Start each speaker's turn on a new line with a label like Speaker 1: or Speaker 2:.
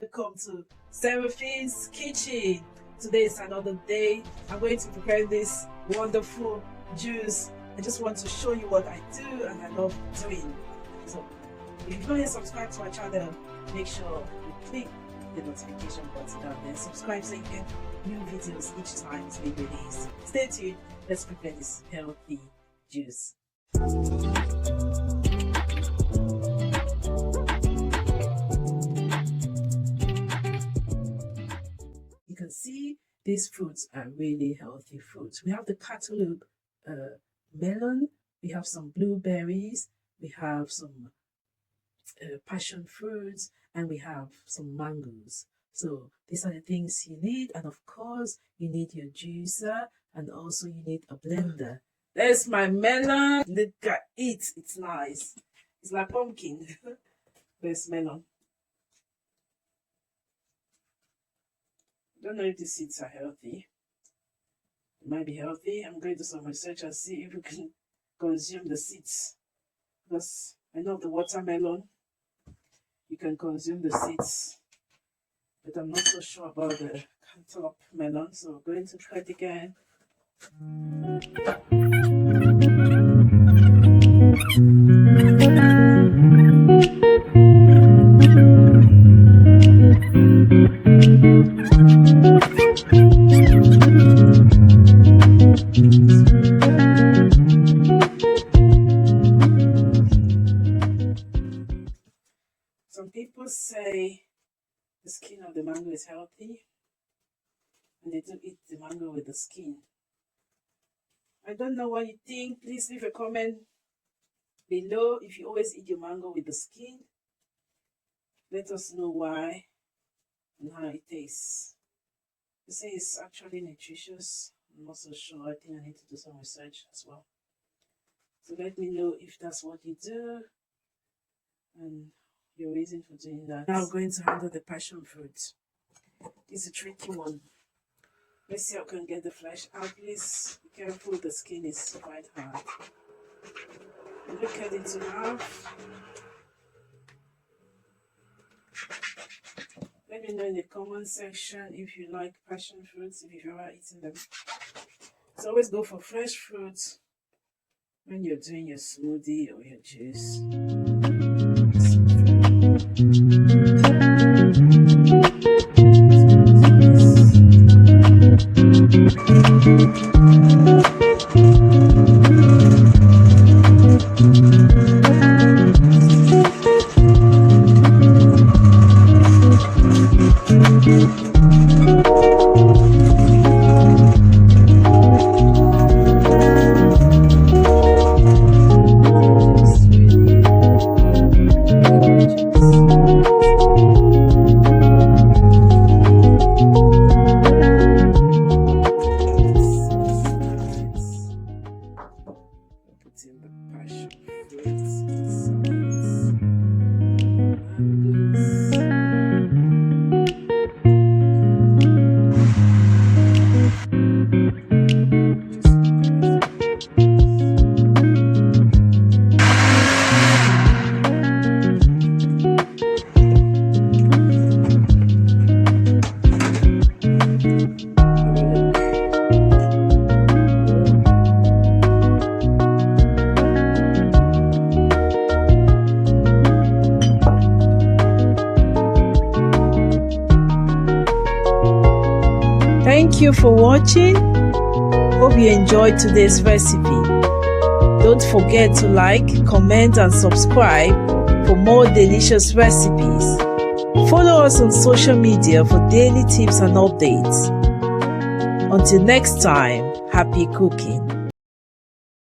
Speaker 1: Welcome to Seraphine's Kitchen. Today is another day. I'm going to prepare this wonderful juice. I just want to show you what I do and I love doing. So if you've not yet subscribed to our channel, make sure you click the notification button down there. Subscribe so you get new videos each time it's being released. Stay tuned. Let's prepare this healthy juice. You can see these fruits are really healthy fruits. We have the Cantaloupe melon, we have some blueberries, we have some passion fruits, and we have some mangoes. So these are the things you need, and of course you need your juicer, and also you need a blender. There's my melon. Look at it. It's nice. It's like pumpkin. There's melon. I don't know if the seeds are healthy. It might be healthy. I'm going to do some research and see if we can consume the seeds. Because I know the watermelon, you can consume the seeds. But I'm not so sure about the cantaloupe melon. So we're going to try it again. Some people say the skin of the mango is healthy, and they do eat the mango with the skin. I don't know what you think. Please leave a comment below if you always eat your mango with the skin. Let us know why and how it tastes. They say it's actually nutritious. I'm not so sure. I think I need to do some research as well. So let me know if that's what you do and your reason for doing that. Now I'm going to handle the passion fruit. It's a tricky one. Let's see how I can get the flesh out. Please be careful, the skin is quite hard. Look at it in half. Let me know in the comment section if you like passion fruits, if you've ever eaten them. So always go for fresh fruits when you're doing your smoothie or your juice. Thank you for watching. Hope you enjoyed today's recipe. Don't forget to like, comment and subscribe for more delicious recipes. Follow us on social media for daily tips and updates. Until next time, happy cooking.